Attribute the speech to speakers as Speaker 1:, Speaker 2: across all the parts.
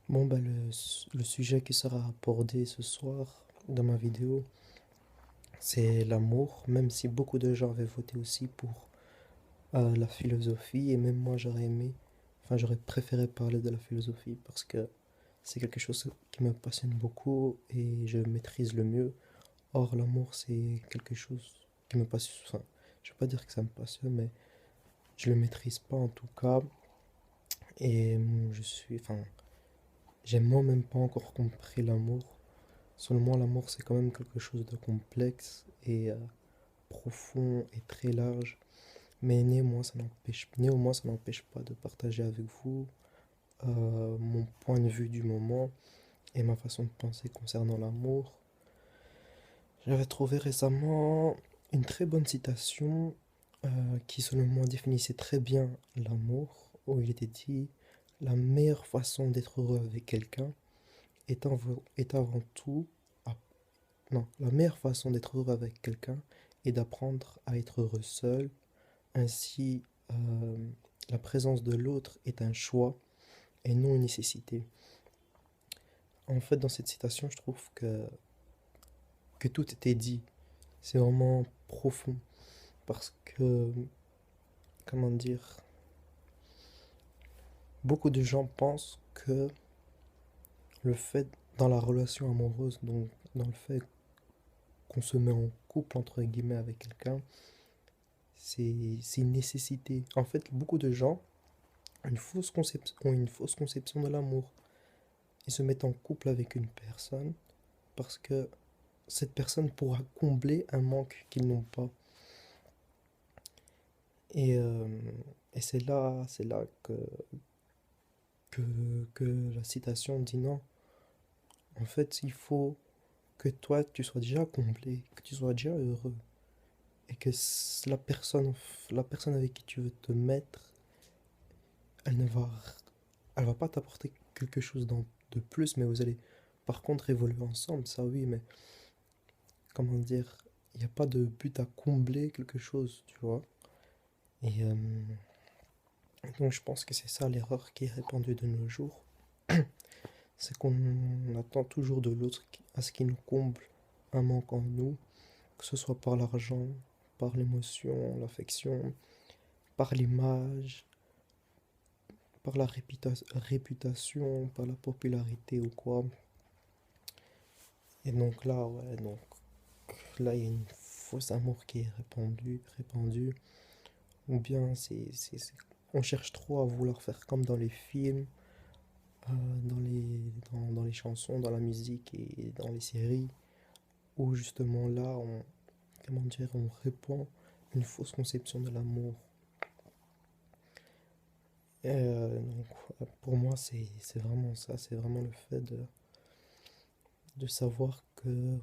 Speaker 1: Bon, bah, le sujet qui sera abordé ce soir dans ma vidéo, c'est l'amour, même si beaucoup de gens avaient voté aussi pour la philosophie, et même moi j'aurais aimé, enfin j'aurais préféré parler de la philosophie parce que c'est quelque chose qui me passionne beaucoup et je maîtrise le mieux. Or, l'amour, c'est quelque chose qui me passionne, enfin, je vais pas dire que ça me passionne, mais je le maîtrise pas en tout cas, et enfin, j'ai moi-même pas encore compris l'amour. Seulement, l'amour, c'est quand même quelque chose de complexe et profond et très large. Mais néanmoins, ça n'empêche pas de partager avec vous mon point de vue du moment et ma façon de penser concernant l'amour. J'avais trouvé récemment une très bonne citation qui, selon moi, définissait très bien l'amour, où il était dit: la meilleure façon d'être heureux avec quelqu'un est avant tout non, la meilleure façon d'être heureux avec quelqu'un est d'apprendre à être heureux seul. Ainsi, la présence de l'autre est un choix et non une nécessité. En fait, dans cette citation, je trouve que tout était dit. C'est vraiment profond parce que, comment dire, beaucoup de gens pensent que le fait, dans la relation amoureuse, donc dans le fait qu'on se met en couple, entre guillemets, avec quelqu'un, c'est une nécessité. En fait, beaucoup de gens ont une fausse conception de l'amour. Ils se mettent en couple avec une personne parce que cette personne pourra combler un manque qu'ils n'ont pas. Et, euh, et c'est là que, que la citation dit non. En fait, il faut que toi, tu sois déjà comblé, que tu sois déjà heureux. Et que la personne avec qui tu veux te mettre, elle ne va, elle va pas t'apporter quelque chose de plus, mais vous allez par contre évoluer ensemble, ça oui, mais comment dire, il n'y a pas de but à combler quelque chose, tu vois. Et donc je pense que c'est ça l'erreur qui est répandue de nos jours, c'est qu'on attend toujours de l'autre à ce qu'il nous comble un manque en nous, que ce soit par l'argent, par l'émotion, l'affection, par l'image, par la réputation, par la popularité ou quoi. Et donc là, ouais, donc là, il y a une fausse amour qui est répandue. Ou bien on cherche trop à vouloir faire comme dans les films, dans les chansons, dans la musique et dans les séries, où justement là, comment dire, on répand une fausse conception de l'amour. Donc, pour moi, c'est vraiment ça, c'est vraiment le fait de savoir que,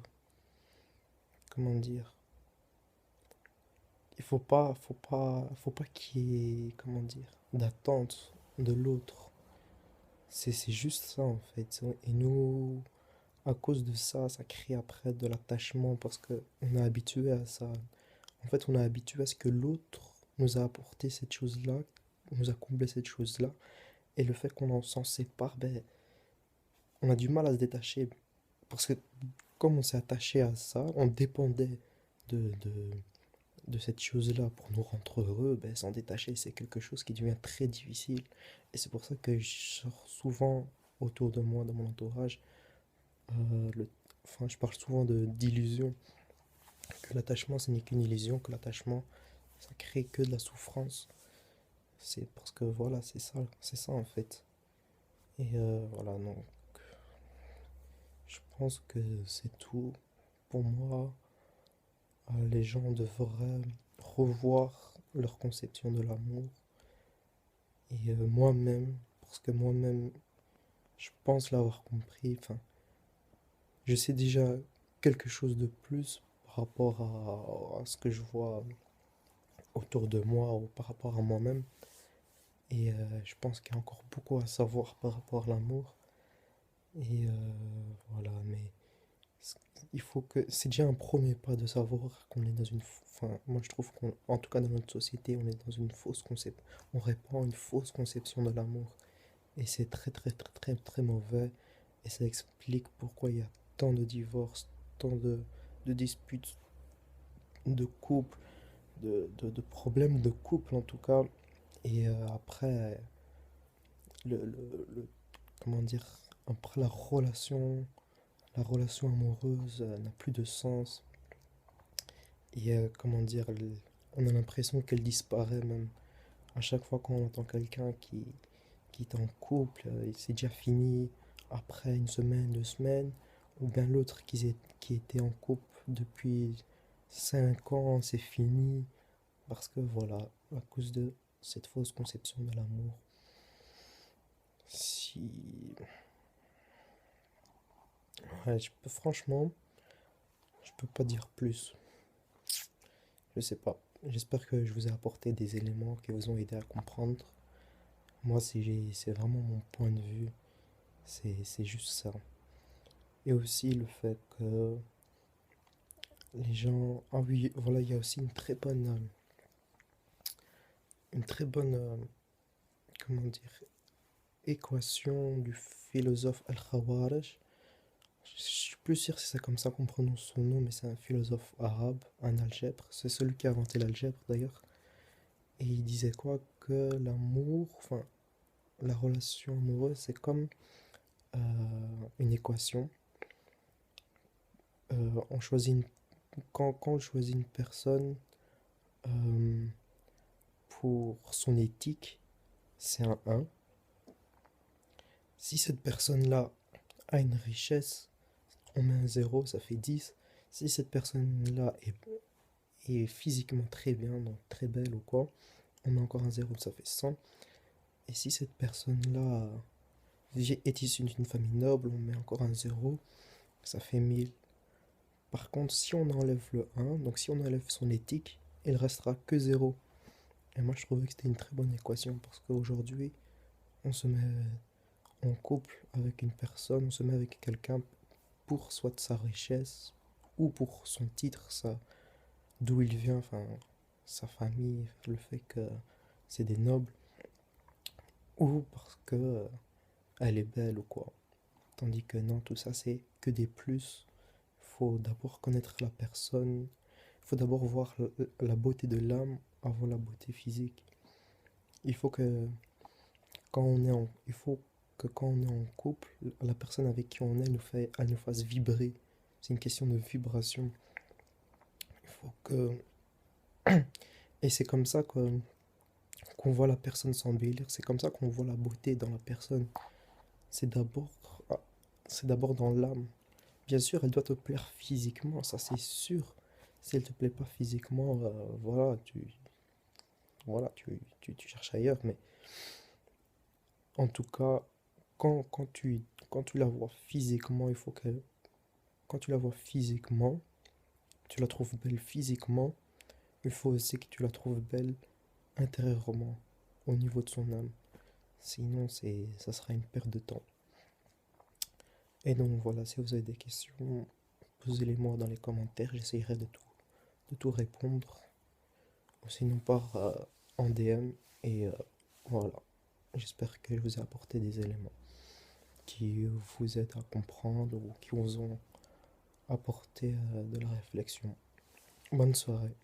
Speaker 1: comment dire, faut pas qu'il y ait, comment dire, d'attente de l'autre. C'est juste ça en fait. Et nous, à cause de ça, ça crée après de l'attachement parce que on est habitué à ça. En fait, on est habitué à ce que l'autre nous a apporté cette chose-là, nous a comblé cette chose-là. Et le fait qu'on s'en sépare, ben, on a du mal à se détacher. Parce que comme on s'est attaché à ça, on dépendait de, de, de cette chose-là pour nous rendre heureux, ben, s'en détacher, c'est quelque chose qui devient très difficile. Et c'est pour ça que je sors souvent autour de moi, dans mon entourage, le, enfin, je parle souvent d'illusion, que l'attachement, ce n'est qu'une illusion, que l'attachement, ça crée que de la souffrance. C'est parce que voilà, c'est ça en fait. Et voilà, donc je pense que c'est tout. Pour moi, les gens devraient revoir leur conception de l'amour. Et moi-même, parce que moi-même, je pense l'avoir compris. Enfin, je sais déjà quelque chose de plus par rapport à ce que je vois autour de moi ou par rapport à moi-même. Et je pense qu'il y a encore beaucoup à savoir par rapport à l'amour. Et voilà, mais il faut que c'est déjà un premier pas de savoir qu'on est dans une enfin moi je trouve qu'en tout cas dans notre société on est dans une fausse conception, on répand une fausse conception de l'amour Et c'est très très très très très mauvais. Et ça explique pourquoi il y a tant de divorces, tant de disputes de couple, de problèmes de couple en tout cas. Et après, le- comment dire, après la relation amoureuse n'a plus de sens. Et comment dire, on a l'impression qu'elle disparaît même. À chaque fois qu'on entend quelqu'un qui est en couple, c'est déjà fini après une semaine, 2 semaines, ou bien l'autre qui était en couple depuis 5 ans, c'est fini, parce que voilà, à cause de cette fausse conception de l'amour. Si... Ouais, franchement, je peux pas dire plus. Je sais pas. J'espère que je vous ai apporté des éléments qui vous ont aidé à comprendre. Moi, c'est vraiment mon point de vue. C'est juste ça. Et aussi le fait que les gens... Ah oui, voilà, il y a aussi une très bonne, comment dire, équation du philosophe Al-Khawarij. Je suis plus sûr si c'est comme ça qu'on prononce son nom, mais c'est un philosophe arabe, un algèbre. C'est celui qui a inventé l'algèbre d'ailleurs. Et il disait quoi? Que l'amour, enfin, la relation amoureuse, c'est comme une équation. On choisit quand on choisit une personne euh, pour son éthique, c'est un 1. Si cette personne-là a une richesse, on met un 0, ça fait 10. Si cette personne-là est physiquement très bien, donc très belle ou quoi, on met encore un 0, ça fait 100. Et si cette personne-là est issue d'une famille noble, on met encore un 0, ça fait 1000. Par contre, si on enlève le 1, donc si on enlève son éthique, il restera que 0. Et moi, je trouvais que c'était une très bonne équation parce qu'aujourd'hui, on se met en couple avec une personne, on se met avec quelqu'un pour soit sa richesse ou pour son titre, d'où il vient, enfin, sa famille, le fait que c'est des nobles, ou parce que elle est belle ou quoi. Tandis que non, tout ça, c'est que des plus. Il faut d'abord connaître la personne, il faut d'abord voir la beauté de l'âme avant la beauté physique. Il faut que il faut que quand on est en couple, la personne avec qui on est elle nous fasse vibrer. C'est une question de vibration. Il faut que Et c'est comme ça qu'on voit la personne s'embellir, c'est comme ça qu'on voit la beauté dans la personne. C'est d'abord, ah, c'est d'abord dans l'âme. Bien sûr, elle doit te plaire physiquement, ça c'est sûr. Si elle te plaît pas physiquement, voilà, tu cherches ailleurs. Mais en tout cas, quand tu la vois physiquement, quand tu la vois physiquement, tu la trouves belle physiquement, il faut aussi que tu la trouves belle intérieurement, au niveau de son âme. Sinon, ça sera une perte de temps. Et donc voilà, si vous avez des questions, posez-les-moi dans les commentaires, j'essayerai de tout répondre. Ou sinon par en DM. Et voilà, j'espère que je vous ai apporté des éléments qui vous aident à comprendre ou qui vous ont apporté de la réflexion. Bonne soirée.